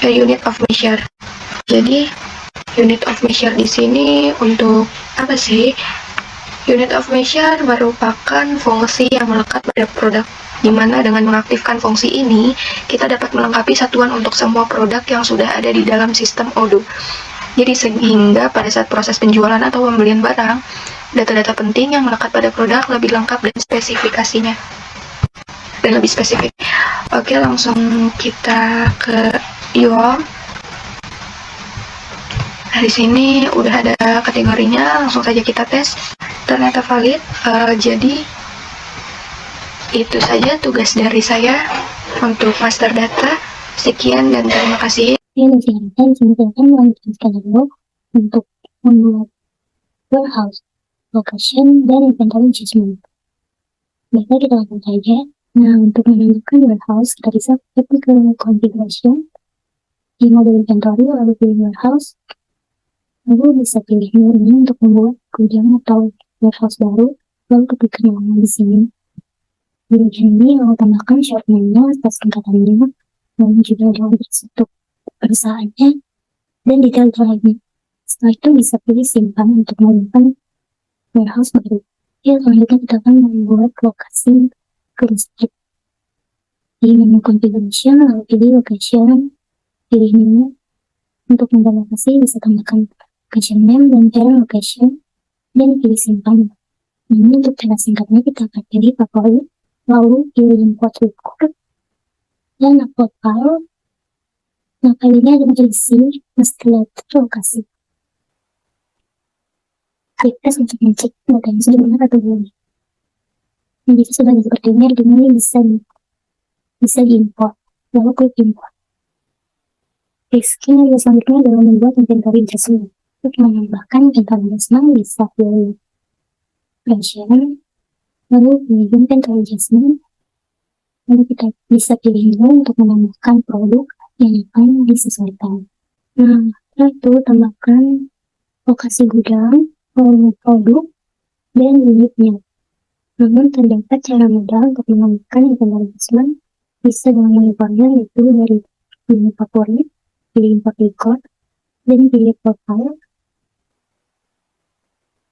unit of measure. Jadi unit of measure di sini untuk apa sih? Unit of measure merupakan fungsi yang melekat pada produk, di mana dengan mengaktifkan fungsi ini, kita dapat melengkapi satuan untuk semua produk yang sudah ada di dalam sistem Odoo. Jadi sehingga pada saat proses penjualan atau pembelian barang, data-data penting yang melekat pada produk lebih lengkap dan spesifikasinya. Dan lebih spesifik. Oke, langsung kita ke UOM. Nah, di sini udah ada kategorinya, langsung saja kita tes. Ternyata valid. Jadi itu saja tugas dari saya untuk master data. Sekian dan terima kasih. Saya melanjutkan dulu untuk membuat warehouse, location, dan inventory adjustment. Baiklah, kita lakukan saja. Nah, untuk menentukan warehouse, kita bisa klik ke configuration di mode inventory, lalu pilih warehouse, lalu bisa pilih new ini untuk membuat gudang atau warehouse baru, lalu klik nama di sini. Di bagian ini, lalu tambahkan short name-nya atau singkatannya, lalu juga dalam untuk perusahaannya, dan detail lainnya. Setelah itu bisa pilih simpan untuk menggunakan warehouse baru. Ya, selanjutnya kita akan membuat lokasi ke listrik. Di menu configuration, lalu pilih location, pilih new. Untuk membuat lokasi bisa tambahkan location name dan parent location, dan pilih simpan. Ini untuk cara singkatnya kita akan pilih favorit, lalu pilih import record, dan upload file. Nah, kali ini ada berisi master lokasi. Klik tes untuk mengecek datanya sudah benar atau belum. Nah, jika sudah seperti ini, ini bisa diimport. Lalu klik import. Skin yang selanjutnya adalah membuat inventory adjustment. Untuk menambahkan inventory adjustment bisa pilih version, lalu pilih inventory adjustment, lalu kita bisa pilih new untuk menambahkan produk yang akan disesuaikan. Nah, setelah itu tambahkan lokasi gudang, produk, dan unitnya. Namun terdapat cara mudah untuk menambahkan inventory adjustment, bisa dengan mengimportnya, yaitu dari menu favorit, pilih import record, dan pilih profile.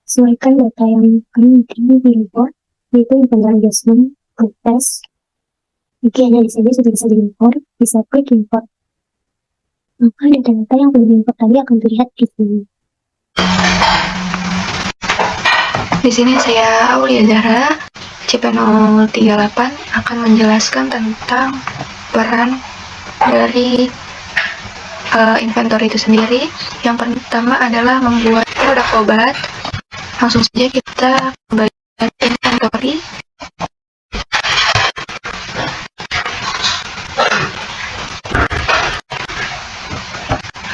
Sesuaikan data yang akan diimport, yaitu inventory adjustment, klik tes. Jika ada di sini sudah bisa diimport, bisa klik import. Maka data-data yang perlu diimport tadi akan terlihat di sini. Di sini saya Aulia Zahra, CP038 akan menjelaskan tentang peran dari inventory itu sendiri. Yang pertama adalah membuat produk obat. Langsung saja kita ke bagian inventory.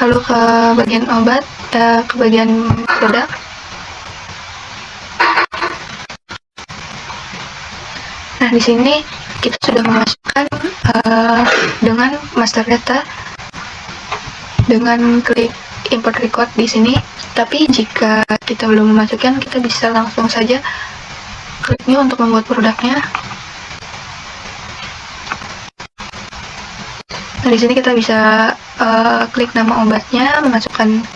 Lalu ke bagian obat, ke bagian produk. Nah, di sini kita sudah memasukkan dengan master data dengan klik import record di sini. Tapi jika kita belum memasukkan, kita bisa langsung saja klik new untuk membuat produknya. Nah, di sini kita bisa klik nama obatnya, memasukkan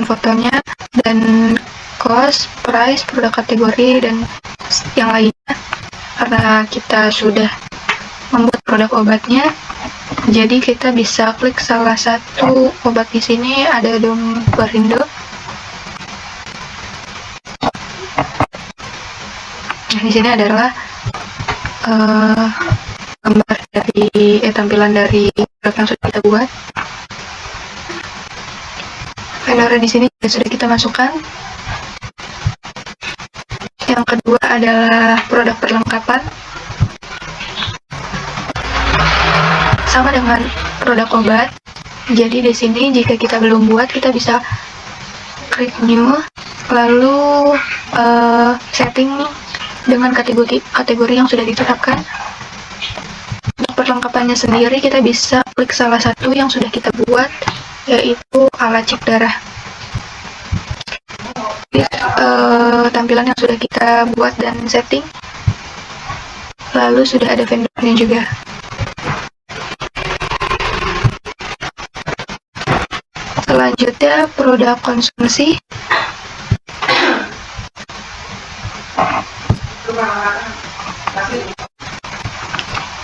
fotonya, dan cost, price, produk kategori, dan yang lainnya. Karena kita sudah membuat produk obatnya, jadi kita bisa klik salah satu obat di sini, ada Domperindo. Nah, di sini adalah gambar dari tampilan dari produk yang sudah kita buat. Vendornya di sini sudah kita masukkan. Yang kedua adalah produk perlengkapan. Sama dengan produk obat. Jadi di sini jika kita belum buat, kita bisa klik new, lalu setting dengan kategori yang sudah ditetapkan. Untuk perlengkapannya sendiri, kita bisa klik salah satu yang sudah kita buat, yaitu alat cek darah. Tampilan yang sudah kita buat dan setting, lalu sudah ada vendornya juga. Selanjutnya produk konsumsi.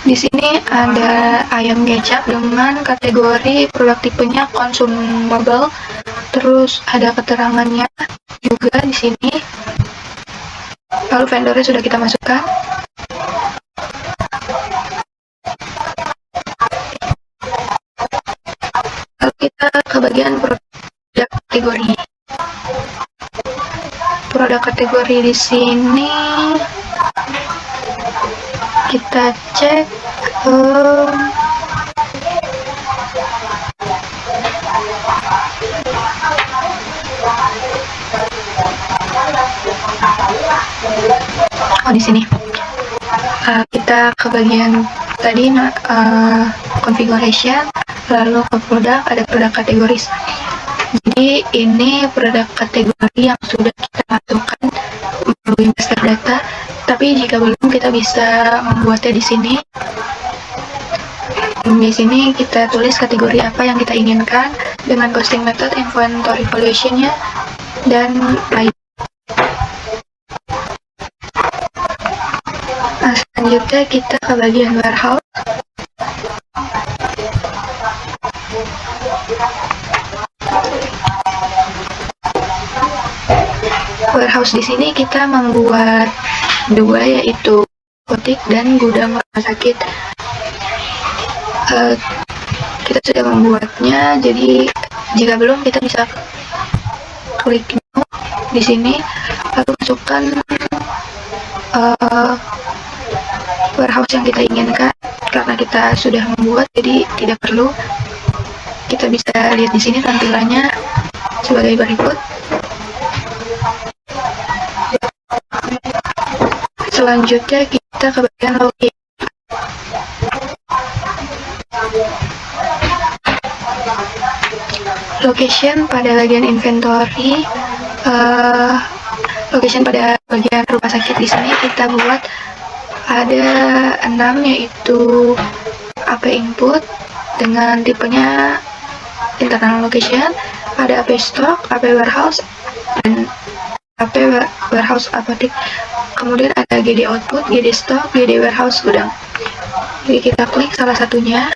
Di sini ada ayam kecap dengan kategori produk tipenya consumable. Terus ada keterangannya juga di sini. Lalu vendornya sudah kita masukkan. Lalu kita ke bagian produk kategori. Produk kategori di sini kita cek di sini. Kita ke bagian tadi configuration, lalu ke produk, ada produk kategoris. Jadi ini produk kategori yang sudah kita masukkan melalui master data. Tapi jika belum, kita bisa membuatnya di sini. Di sini kita tulis kategori apa yang kita inginkan dengan costing method, inventory valuation-nya, dan lain. Nah, selanjutnya kita ke bagian warehouse. Warehouse di sini kita membuat dua, yaitu apotek dan gudang rumah sakit. Kita sudah membuatnya, jadi jika belum, kita bisa klik new di sini, lalu masukkan warehouse yang kita inginkan. Karena kita sudah membuat, jadi tidak perlu. Kita bisa lihat di sini tampilannya sebagai berikut. Selanjutnya kita ke bagian login. Location pada bagian inventory, location pada bagian rumah sakit di sini kita buat ada 6, yaitu AP input dengan tipenya internal location, ada AP stock, AP warehouse, dan AP warehouse apotek. Kemudian ada GD output, GD stock, GD warehouse gudang. Jadi kita klik salah satunya.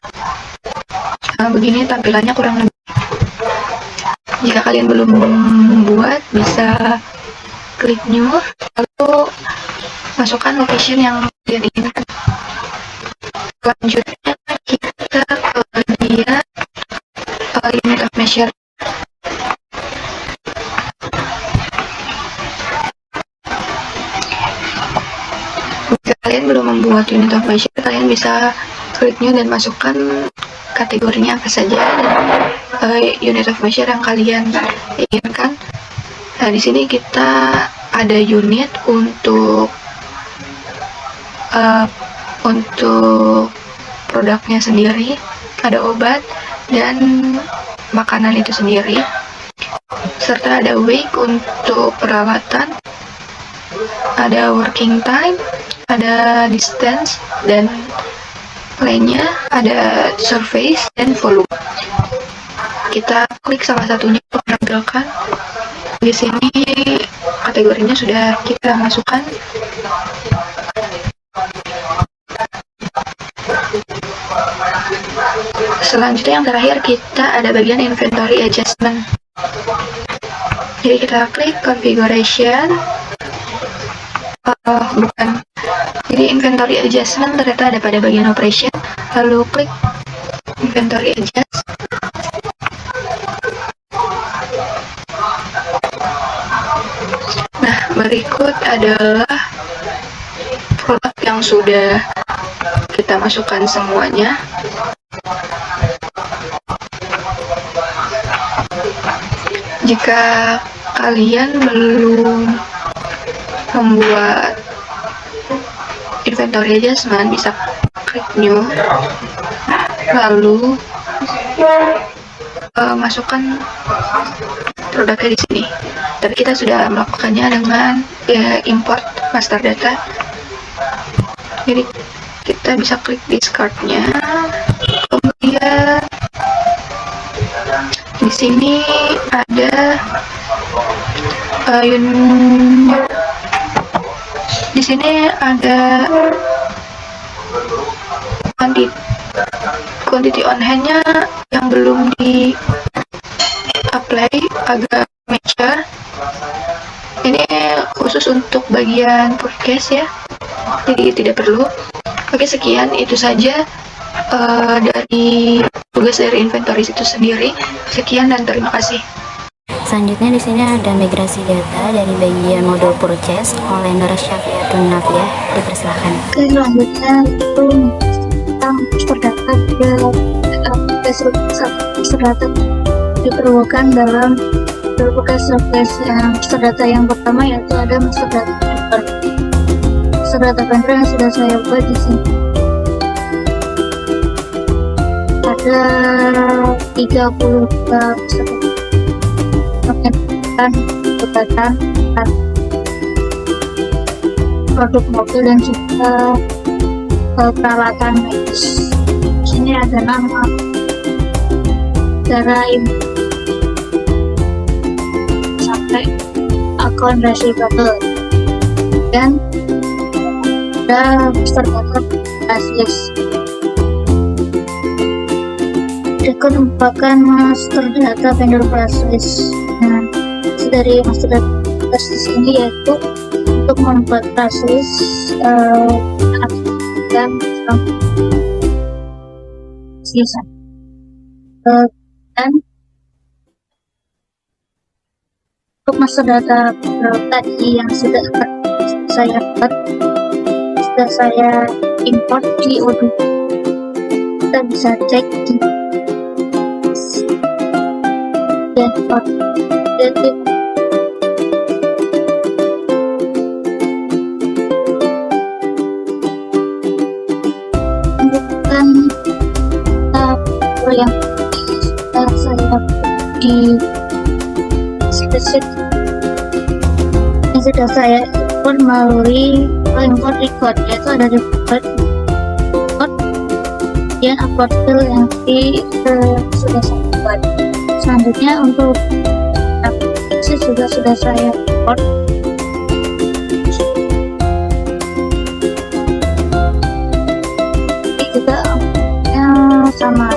Begini tampilannya kurang lebih. Jika kalian belum membuat, bisa klik new, lalu masukkan location yang kalian inginkan. Selanjutnya kita ke bagian unit of measure. Jika kalian belum membuat unit of measure, kalian bisa klik new dan masukkan kategorinya apa saja dan unit of measure yang kalian inginkan. Nah, di sini kita ada unit untuk untuk produknya sendiri, ada obat dan makanan itu sendiri, serta ada week untuk perawatan, ada working time, ada distance, dan lainnya ada surface dan volume. Kita klik salah satunya untuk menampilkan. Di sini kategorinya sudah kita masukkan. Selanjutnya yang terakhir kita ada bagian inventory adjustment. Jadi kita klik configuration. Bukan. Jadi inventory adjustment ternyata ada pada bagian operation. Lalu klik inventory adjust. Nah, berikut adalah produk yang sudah kita masukkan semuanya. Jika kalian belum membuat inventory adjustment, bisa klik new, lalu masukkan produknya di sini. Tapi kita sudah melakukannya dengan import master data. Jadi kita bisa klik discardnya, kemudian di sini ada di sini ada quantity on hand-nya yang belum di apply, agak mature. Ini khusus untuk bagian forecast ya, jadi tidak perlu. Oke, sekian itu saja dari tugas dari inventory itu sendiri. Sekian dan terima kasih. Selanjutnya di sini ada migrasi data dari bagian modul purchase oleh Nur Syafiatun Nafiah. Dipersilakan. Selanjutnya itu tentang master data master data diperlukan dalam berbagai surface master data. Yang pertama yaitu ada master data vendor. Master data vendor yang sudah saya buat di sini. Ada 32 kegiatan produk mobil dan juga peralatan medis. Sini ada nama, cara sampai akun receivable, dan ada master data basis. Berikut merupakan master data vendor basis. Nah, dari master data basis ini yaitu untuk membuat basis dan sisa dan untuk master data tadi yang sudah saya buat, sudah saya import di Odoo. Kita bisa cek di dashboard. Jadi bukan yang saya di spreadsheet yang sudah saya import melalui import record, yaitu ada di record yang upload file yang sudah saya buat. Selanjutnya untuk aplikasi juga sudah saya import. Ini juga sama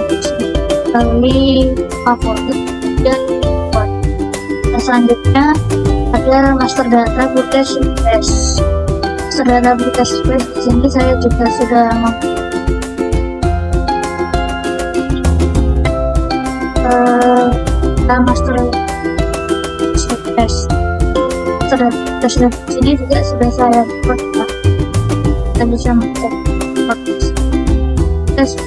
melalui favorit dan import. Nah, selanjutnya ada master data broadcast space. Master data broadcast space di sini saya juga sudah master space. Sudah di sini juga sudah saya import. Kita bisa mengecek tes.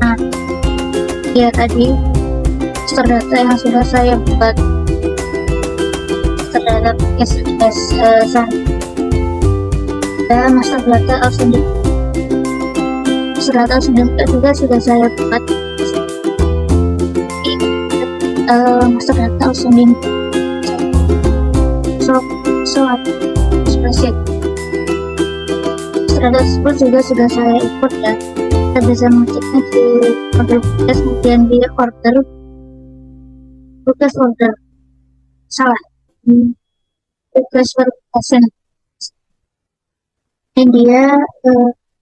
Nah, ya tadi master data yang sudah saya buat, master data terhadap master data outstanding. Master data outstanding juga sudah saya buat. Master data outstanding spreadsheet. Master data tersebut juga sudah saya import ya. Kita bisa mengeceknya di modul tugas, kemudian di tugas order tugas verification. Ini dia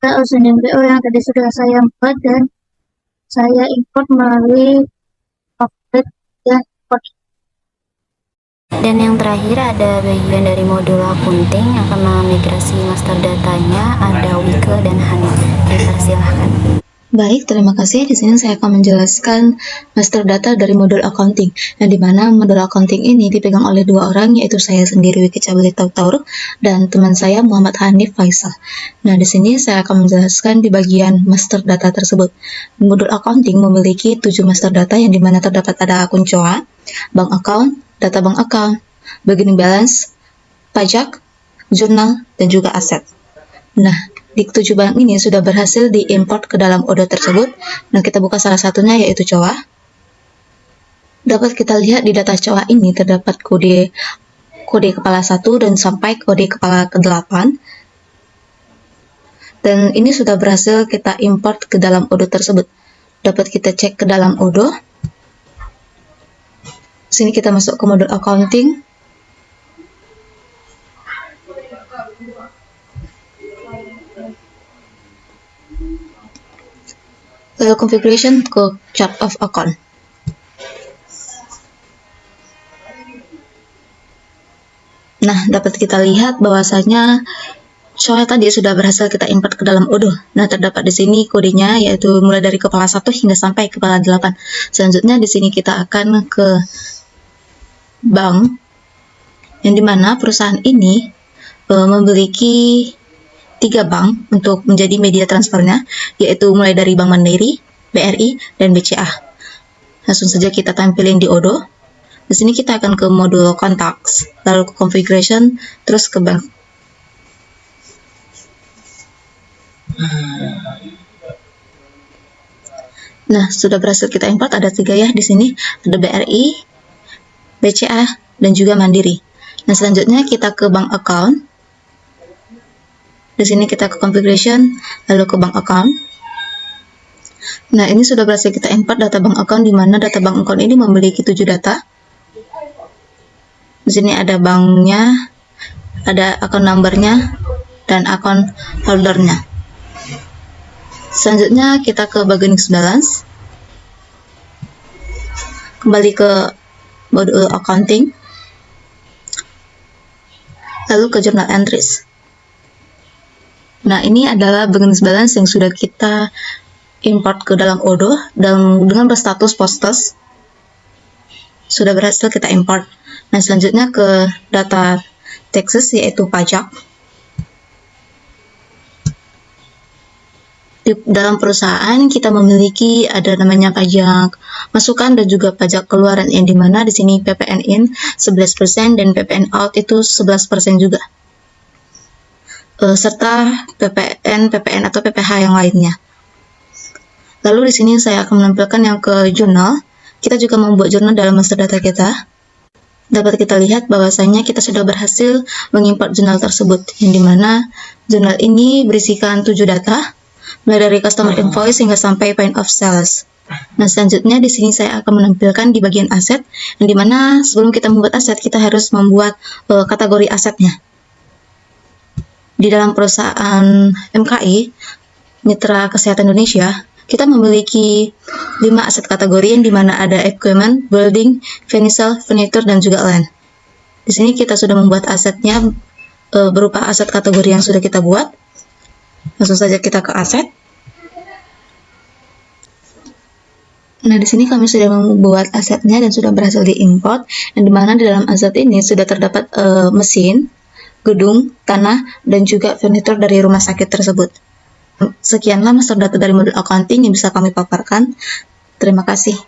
outstanding PO yang tadi sudah saya buat dan saya import melalui update dan import. Dan yang terakhir ada bagian dari modul accounting yang akan memigrasi master datanya, ada Wike dan Hanif. Dipersilahkan. Baik, terima kasih. Di sini saya akan menjelaskan master data dari modul accounting, yang dimana modul accounting ini dipegang oleh dua orang, yaitu saya sendiri Wike Cabeli Tautaur dan teman saya Muhammad Hanif Faisal. Nah, di sini saya akan menjelaskan di bagian master data tersebut. Modul accounting memiliki 7 master data yang dimana terdapat ada akun COA, bank account, data bank account, beginning balance, pajak, jurnal, dan juga aset. Nah, di 7 bank ini sudah berhasil diimport ke dalam Odoo tersebut. Nah, kita buka salah satunya yaitu COA. Dapat kita lihat di data COA ini terdapat kode kepala 1 dan sampai kode kepala ke-8. Dan ini sudah berhasil kita import ke dalam Odoo tersebut. Dapat kita cek ke dalam Odoo. Sini kita masuk ke modul accounting. Lalu configuration ke chart of account. Nah, dapat kita lihat bahwasanya COA tadi sudah berhasil kita import ke dalam Odoo. Nah, terdapat di sini kodenya yaitu mulai dari kepala 1 hingga sampai kepala 8. Selanjutnya di sini kita akan ke bank, yang dimana perusahaan ini memiliki 3 bank untuk menjadi media transfernya, yaitu mulai dari Bank Mandiri, BRI, dan BCA. Langsung saja kita tampilin di Odoo. Di sini kita akan ke modul contacts, lalu ke configuration, terus ke bank. Nah, sudah berhasil kita import, ada 3 ya di sini, ada BRI, BCA, dan juga Mandiri. Nah, selanjutnya kita ke bank account. Di sini kita ke configuration, lalu ke bank account. Nah, ini sudah berhasil kita import data bank account, di mana data bank account ini memiliki 7 data. Di sini ada banknya, ada account numbernya, dan account holdernya. Selanjutnya kita ke beginning balance. Kembali ke modul accounting. Lalu ke journal entries. Nah, ini adalah beginning balance yang sudah kita import ke dalam Odoo dan dengan berstatus postes. Sudah berhasil kita import. Nah, selanjutnya ke data taxes yaitu pajak. Di dalam perusahaan kita memiliki ada namanya pajak masukan dan juga pajak keluaran, yang dimana di sini PPN in 11% dan PPN out itu 11% juga. Serta PPN atau PPH yang lainnya. Lalu di sini saya akan menampilkan yang ke jurnal. Kita juga membuat jurnal dalam master data kita. Dapat kita lihat bahwasanya kita sudah berhasil mengimport jurnal tersebut, yang dimana jurnal ini berisikan 7 data, mulai dari customer invoice hingga sampai point of sales. Nah, selanjutnya di sini saya akan menampilkan di bagian aset, yang dimana sebelum kita membuat aset, kita harus membuat kategori asetnya. Di dalam perusahaan MKI, Mitra Kesehatan Indonesia, kita memiliki 5 aset kategori, yang dimana ada equipment, building, financial, furniture, dan juga land. Di sini kita sudah membuat asetnya berupa aset kategori yang sudah kita buat. Langsung saja kita ke aset. Nah, di sini kami sudah membuat asetnya dan sudah berhasil diimport, yang dimana di dalam aset ini sudah terdapat mesin, gedung, tanah, dan juga furnitur dari rumah sakit tersebut. Sekianlah master data dari modul accounting yang bisa kami paparkan. Terima kasih.